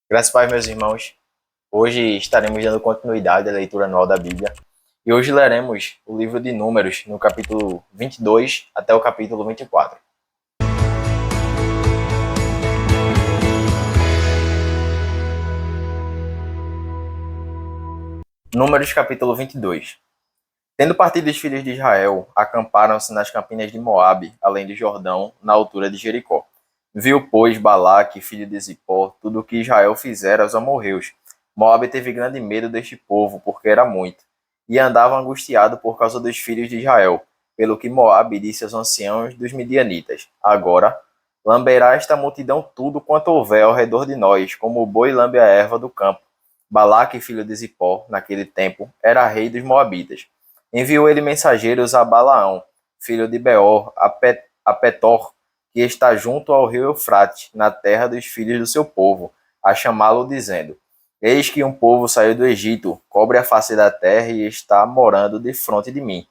Graças a Deus, meus irmãos. Hoje estaremos dando continuidade à leitura anual da Bíblia. E hoje leremos o livro de Números, no capítulo 22 até o capítulo 24. Números, capítulo 22. Tendo partido os filhos de Israel, acamparam-se nas campinas de Moabe, além do Jordão, na altura de Jericó. Viu, pois, Balaque, filho de Zippor, tudo o que Israel fizera aos amorreus. Moabe teve grande medo deste povo, porque era muito, e andava angustiado por causa dos filhos de Israel, pelo que Moabe disse aos anciãos dos midianitas: Agora lamberá esta multidão tudo quanto houver ao redor de nós, como o boi lambe a erva do campo. Balaque, filho de Zippor, naquele tempo, era rei dos Moabitas. Enviou ele mensageiros a Balaão, filho de Beor, a Petor, que está junto ao rio Eufrates, na terra dos filhos do seu povo, a chamá-lo, dizendo: Eis que um povo saiu do Egito, cobre a face da terra e está morando defronte de mim.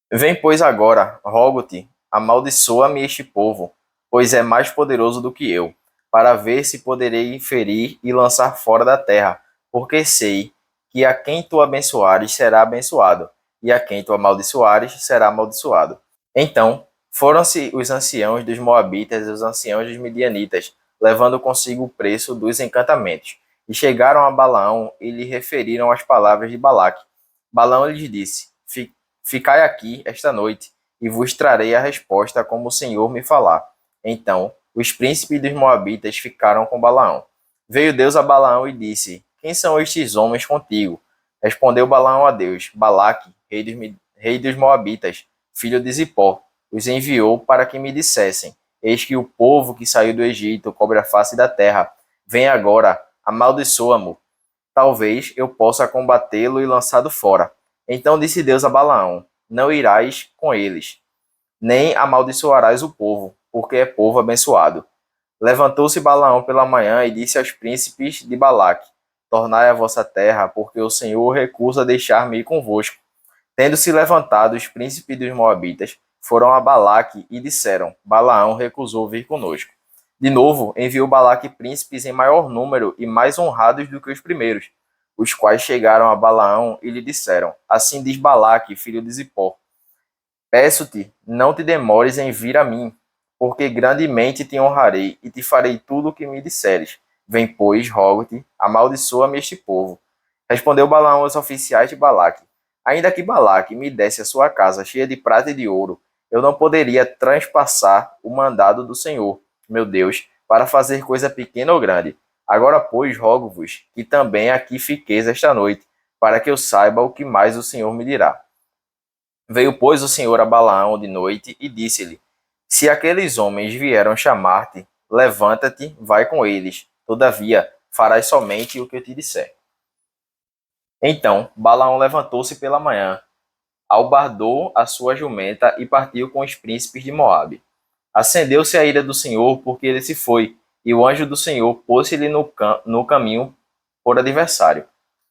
Vem, pois, agora, rogo-te, amaldiçoa-me este povo, pois é mais poderoso do que eu, para ver se poderei ferir e lançar fora da terra, porque sei que a quem tu abençoares será abençoado, e a quem tu amaldiçoares será amaldiçoado. Então foram-se os anciãos dos Moabitas e os anciãos dos Midianitas, levando consigo o preço dos encantamentos, e chegaram a Balaão e lhe referiram as palavras de Balaque. Balaão lhes disse: Ficai aqui esta noite, e vos trarei a resposta como o Senhor me falar. Então os príncipes dos Moabitas ficaram com Balaão. Veio Deus a Balaão e disse: Quem são estes homens contigo? Respondeu Balaão a Deus: Balaque, rei dos Moabitas, filho de Zippor, os enviou para que me dissessem: Eis que o povo que saiu do Egito cobre a face da terra. Vem agora, amaldiçoa-mo. Talvez eu possa combatê-lo e lançá-lo fora. Então disse Deus a Balaão: Não irás com eles, nem amaldiçoarás o povo, porque é povo abençoado. Levantou-se Balaão pela manhã e disse aos príncipes de Balaque: Tornai a vossa terra, porque o Senhor recusa deixar-me ir convosco. Tendo-se levantado os príncipes dos Moabitas, foram a Balaque e disseram: Balaão recusou vir conosco. De novo, enviou Balaque príncipes em maior número e mais honrados do que os primeiros, os quais chegaram a Balaão e lhe disseram: Assim diz Balaque, filho de Zippor: Peço-te, não te demores em vir a mim, porque grandemente te honrarei e te farei tudo o que me disseres. Vem, pois, rogo-te, amaldiçoa-me este povo. Respondeu Balaão aos oficiais de Balaque: Ainda que Balaque me desse a sua casa cheia de prata e de ouro, eu não poderia transpassar o mandado do Senhor, meu Deus, para fazer coisa pequena ou grande. Agora, pois, rogo-vos que também aqui fiqueis esta noite, para que eu saiba o que mais o Senhor me dirá. Veio, pois, o Senhor a Balaão de noite e disse-lhe: Se aqueles homens vieram chamar-te, levanta-te, vai com eles. Todavia, farás somente o que eu te disser. Então Balaão levantou-se pela manhã, albardou a sua jumenta e partiu com os príncipes de Moabe. Acendeu-se a ira do Senhor, porque ele se foi, e o anjo do Senhor pôs-se-lhe no caminho por adversário.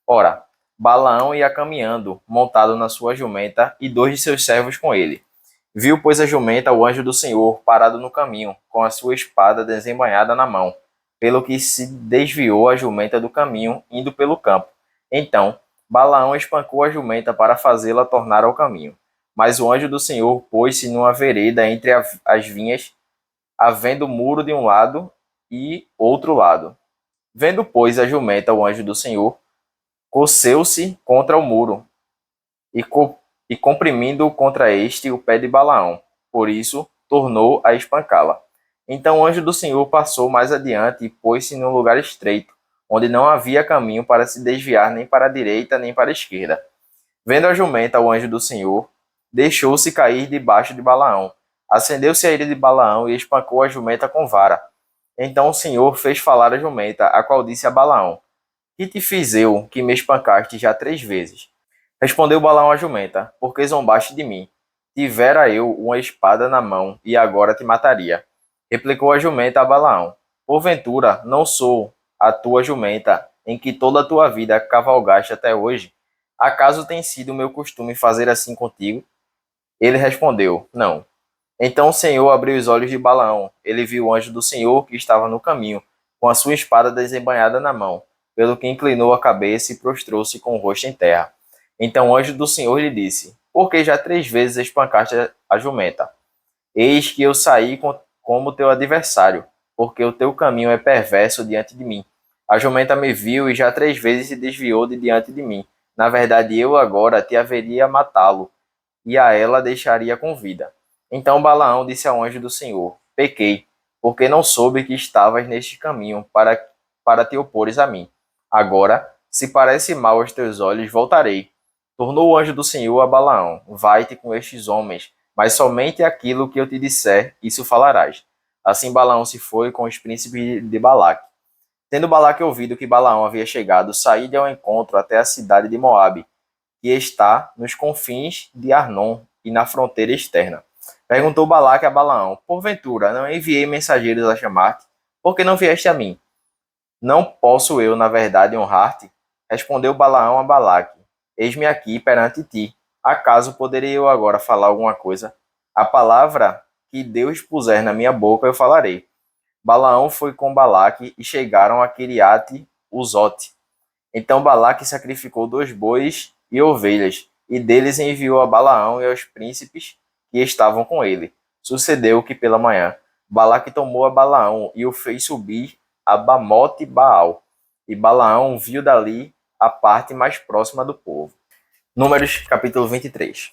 Ora, Balaão ia caminhando, montado na sua jumenta, e dois de seus servos com ele. Viu, pois, a jumenta o anjo do Senhor parado no caminho, com a sua espada desembainhada na mão, pelo que se desviou a jumenta do caminho, indo pelo campo. Então Balaão espancou a jumenta para fazê-la tornar ao caminho. Mas o anjo do Senhor pôs-se numa vereda entre as vinhas, havendo muro de um lado e outro lado. Vendo, pois, a jumenta o anjo do Senhor, coceu-se contra o muro, e comprimindo contra este o pé de Balaão. Por isso, tornou a espancá-la. Então o anjo do Senhor passou mais adiante e pôs-se num lugar estreito, onde não havia caminho para se desviar nem para a direita nem para a esquerda. Vendo a jumenta o anjo do Senhor, deixou-se cair debaixo de Balaão. Acendeu-se a ira de Balaão e espancou a jumenta com vara. Então o Senhor fez falar a jumenta, a qual disse a Balaão: Que te fiz eu, que me espancaste já 3 vezes? Respondeu Balaão à jumenta: Porque zombaste de mim. Tivera eu uma espada na mão, e agora te mataria. Replicou a jumenta a Balaão: Porventura, não sou a tua jumenta, em que toda a tua vida cavalgaste até hoje? Acaso tem sido meu costume fazer assim contigo? Ele respondeu: Não. Então o Senhor abriu os olhos de Balaão. Ele viu o anjo do Senhor que estava no caminho, com a sua espada desembainhada na mão, pelo que inclinou a cabeça e prostrou-se com o rosto em terra. Então o anjo do Senhor lhe disse: Por que já 3 vezes espancaste a jumenta? Eis que eu saí como teu adversário, porque o teu caminho é perverso diante de mim. A jumenta me viu e já 3 vezes se desviou de diante de mim. Na verdade, eu agora te haveria matá-lo, e a ela deixaria com vida. Então Balaão disse ao anjo do Senhor: Pequei, porque não soube que estavas neste caminho para te opores a mim. Agora, se parece mal aos teus olhos, voltarei. Tornou o anjo do Senhor a Balaão: Vai-te com estes homens, mas somente aquilo que eu te disser, isso falarás. Assim Balaão se foi com os príncipes de Balaque. Tendo Balaque ouvido que Balaão havia chegado, saí-lhe ao encontro até a cidade de Moabe, que está nos confins de Arnon e na fronteira externa. Perguntou Balaque a Balaão: Porventura, não enviei mensageiros a chamar-te? Por que não vieste a mim? Não posso eu, na verdade, honrar-te? Respondeu Balaão a Balaque: Eis-me aqui perante ti. Acaso poderei eu agora falar alguma coisa? A palavra que Deus puser na minha boca eu falarei. Balaão foi com Balaque e chegaram a Quiriate-Uzote. Então Balaque sacrificou 2 bois e ovelhas, e deles enviou a Balaão e aos príncipes que estavam com ele. Sucedeu que pela manhã Balaque tomou a Balaão e o fez subir a Bamote Baal, e Balaão viu dali a parte mais próxima do povo. Números capítulo 23.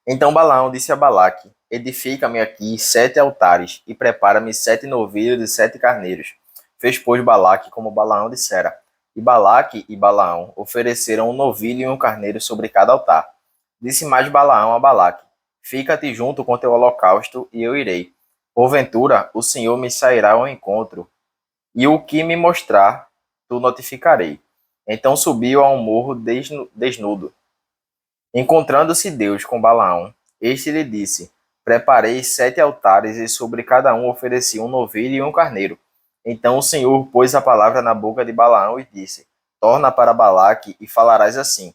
Então Balaão disse a Balaque: Edifica-me aqui 7 altares, e prepara-me 7 novilhos e 7 carneiros. Fez, pois, Balaque como Balaão dissera. E Balaque e Balaão ofereceram um novilho e um carneiro sobre cada altar. Disse mais Balaão a Balaque: Fica-te junto com teu holocausto, e eu irei. Porventura, o Senhor me sairá ao encontro, e o que me mostrar, tu notificarei. Então subiu a um morro desnudo. Encontrando-se Deus com Balaão, este lhe disse: Preparei 7 altares, e sobre cada um ofereci um novilho e um carneiro. Então o Senhor pôs a palavra na boca de Balaão e disse: Torna para Balaque e falarás assim.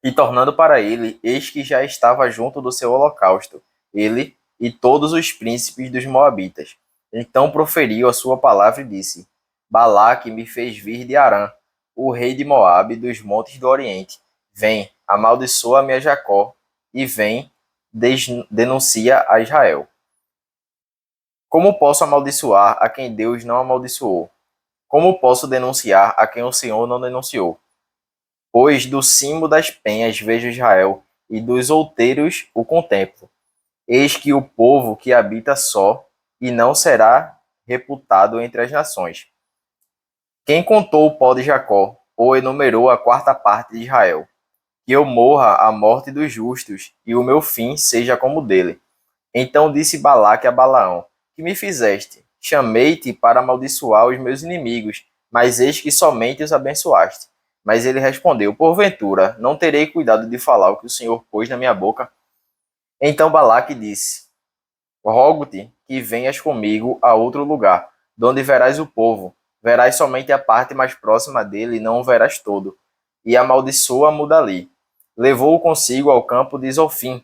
E tornando para ele, eis que já estava junto do seu holocausto, ele e todos os príncipes dos Moabitas. Então proferiu a sua palavra e disse: Balaque me fez vir de Arã, o rei de Moabe, dos montes do Oriente. Vem, amaldiçoa-me a Jacó, e vem, denuncia a Israel. Como posso amaldiçoar a quem Deus não amaldiçoou? Como posso denunciar a quem o Senhor não denunciou? Pois do cimo das penhas vejo Israel, e dos outeiros o contemplo. Eis que o povo que habita só, e não será reputado entre as nações. Quem contou o pó de Jacó, ou enumerou a 4ª parte de Israel? Que eu morra a morte dos justos, e o meu fim seja como o dele. Então disse Balaque a Balaão: Que me fizeste? Chamei-te para amaldiçoar os meus inimigos, mas eis que somente os abençoaste. Mas ele respondeu: Porventura, não terei cuidado de falar o que o Senhor pôs na minha boca? Então Balaque disse: Rogo-te que venhas comigo a outro lugar, donde verás o povo. Verás somente a parte mais próxima dele, e não o verás todo. E amaldiçoa-mo dali. Levou-o consigo ao campo de Zofim,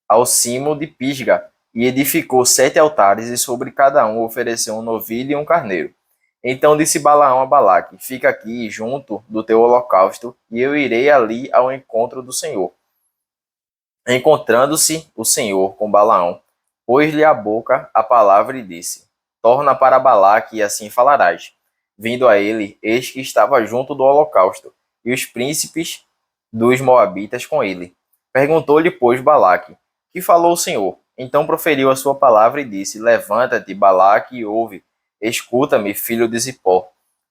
ao cimo de Pisga, e edificou 7 altares, e sobre cada um ofereceu um novilho e um carneiro. Então disse Balaão a Balaque: Fica aqui junto do teu holocausto, e eu irei ali ao encontro do Senhor. Encontrando-se o Senhor com Balaão, pôs-lhe à boca a palavra e disse: Torna para Balaque, e assim falarás. Vindo a ele, eis que estava junto do holocausto, e os príncipes dos Moabitas com ele. Perguntou-lhe, pois, Balaque: Que falou o Senhor? Então proferiu a sua palavra e disse: Levanta-te, Balaque, e ouve. Escuta-me, filho de Zipó.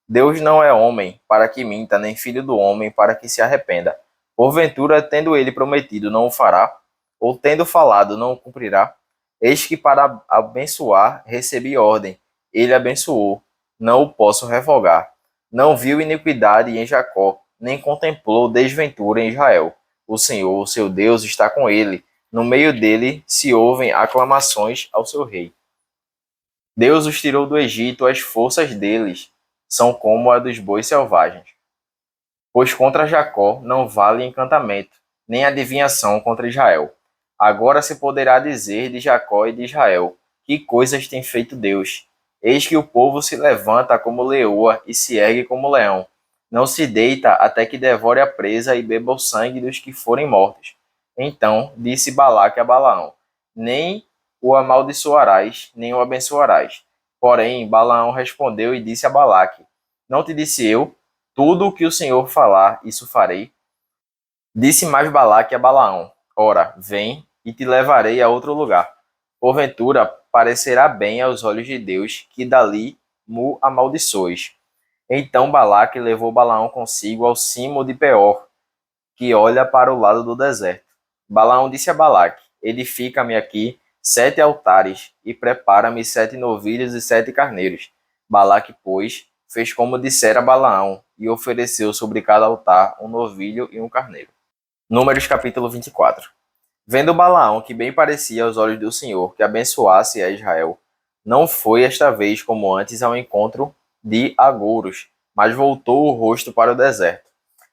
Deus não é homem para que minta, nem filho do homem para que se arrependa. Porventura, tendo ele prometido, não o fará? Ou tendo falado, não o cumprirá? Eis que para abençoar recebi ordem. Ele abençoou. Não o posso revogar. Não viu iniquidade em Jacó, nem contemplou desventura em Israel. O Senhor, seu Deus, está com ele. No meio dele se ouvem aclamações ao seu rei. Deus os tirou do Egito, as forças deles são como a dos bois selvagens. Pois contra Jacó não vale encantamento, nem adivinhação contra Israel. Agora se poderá dizer de Jacó e de Israel: Que coisas tem feito Deus? Eis que o povo se levanta como leoa e se ergue como leão. Não se deita até que devore a presa e beba o sangue dos que forem mortos. Então disse Balaque a Balaão: Nem o amaldiçoarás, nem o abençoarás. Porém, Balaão respondeu e disse a Balaque: Não te disse eu, tudo o que o Senhor falar, isso farei? Disse mais Balaque a Balaão: Ora, vem, e te levarei a outro lugar. Porventura, parecerá bem aos olhos de Deus que dali mu amaldiçoes. Então Balaque levou Balaão consigo ao cimo de Peor, que olha para o lado do deserto. Balaão disse a Balaque: Edifica-me aqui 7 altares e prepara-me 7 novilhos e 7 carneiros. Balaque, pois, fez como dissera Balaão e ofereceu sobre cada altar um novilho e um carneiro. Números capítulo 24. Vendo Balaão que bem parecia aos olhos do Senhor que abençoasse a Israel, não foi esta vez como antes ao encontro de agouros, mas voltou o rosto para o deserto.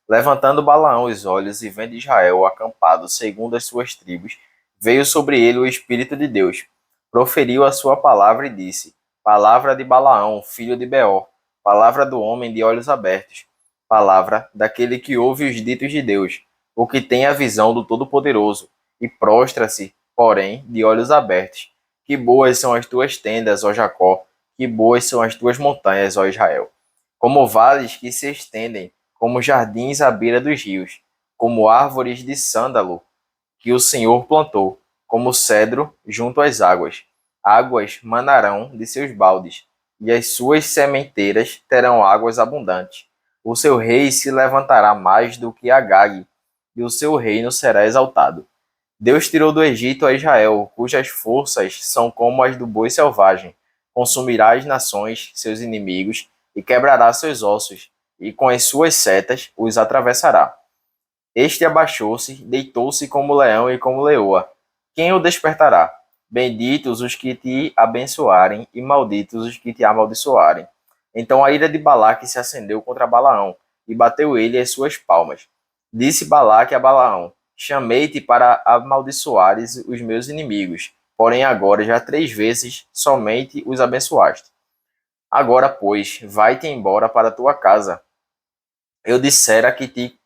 Levantando Balaão os olhos e vendo Israel acampado segundo as suas tribos, veio sobre ele o Espírito de Deus. Proferiu a sua palavra e disse: Palavra de Balaão, filho de Beor, palavra do homem de olhos abertos, palavra daquele que ouve os ditos de Deus, o que tem a visão do Todo-Poderoso, e prostra-se, porém, de olhos abertos. Que boas são as tuas tendas, ó Jacó, que boas são as tuas montanhas, ó Israel. Como vales que se estendem, como jardins à beira dos rios, como árvores de sândalo que o Senhor plantou, como cedro junto às águas. Águas manarão de seus baldes, e as suas sementeiras terão águas abundantes. O seu rei se levantará mais do que Agag, e o seu reino será exaltado. Deus tirou do Egito a Israel, cujas forças são como as do boi selvagem. Consumirá as nações, seus inimigos, e quebrará seus ossos, e com as suas setas os atravessará. Este abaixou-se, deitou-se como leão e como leoa. Quem o despertará? Benditos os que te abençoarem, e malditos os que te amaldiçoarem. Então a ira de Balaque se acendeu contra Balaão, e bateu ele as suas palmas. Disse Balaque a Balaão: Chamei-te para amaldiçoares os meus inimigos, porém agora já 3 vezes somente os abençoaste. Agora, pois, vai-te embora para tua casa. Eu dissera que te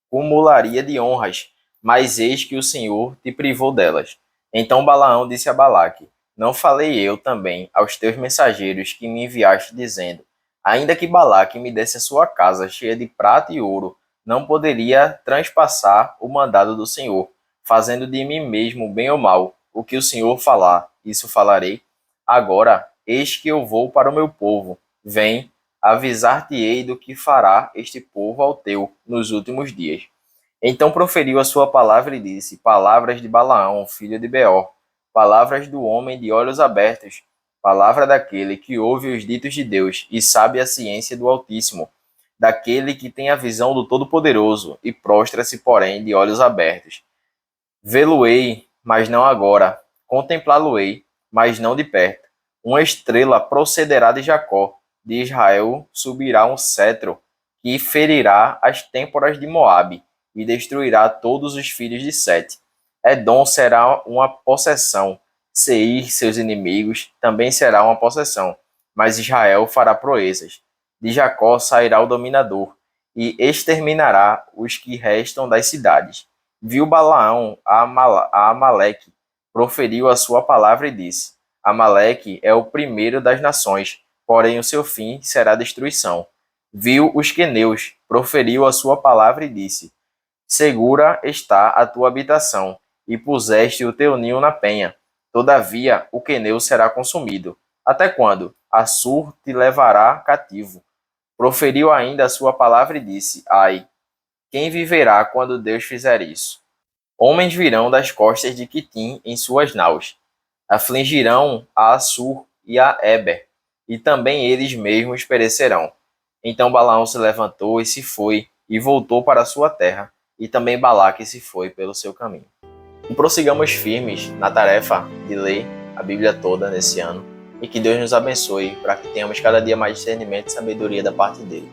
cumularia de honras, mas eis que o Senhor te privou delas. Então Balaão disse a Balaque: Não falei eu também aos teus mensageiros que me enviaste, dizendo: Ainda que Balaque me desse a sua casa cheia de prata e ouro, não poderia transpassar o mandado do Senhor, fazendo de mim mesmo bem ou mal. O que o Senhor falar, isso falarei. Agora, eis que eu vou para o meu povo. Vem, avisar-te-ei do que fará este povo ao teu nos últimos dias. Então proferiu a sua palavra e disse: Palavras de Balaão, filho de Beor, palavras do homem de olhos abertos, palavra daquele que ouve os ditos de Deus e sabe a ciência do Altíssimo, daquele que tem a visão do Todo-Poderoso e prostra-se, porém, de olhos abertos. Vê-lo-ei, mas não agora, contemplá-lo-ei, mas não de perto. Uma estrela procederá de Jacó, de Israel subirá um cetro, que ferirá as têmporas de Moabe, e destruirá todos os filhos de Sete. Edom será uma possessão, Seir, seus inimigos, também será uma possessão, mas Israel fará proezas. De Jacó sairá o dominador, e exterminará os que restam das cidades. Viu Balaão a Amaleque, proferiu a sua palavra e disse: Amaleque é o primeiro das nações, porém o seu fim será destruição. Viu os queneus, proferiu a sua palavra e disse: Segura está a tua habitação, e puseste o teu ninho na penha. Todavia o queneu será consumido. Até quando? Assur te levará cativo. Proferiu ainda a sua palavra e disse: Ai, quem viverá quando Deus fizer isso? Homens virão das costas de Quitim em suas naus. Afligirão a Assur e a Eber, e também eles mesmos perecerão. Então Balaão se levantou e se foi, e voltou para a sua terra, e também Balaque se foi pelo seu caminho. E prossigamos firmes na tarefa de ler a Bíblia toda nesse ano, e que Deus nos abençoe para que tenhamos cada dia mais discernimento e sabedoria da parte dele.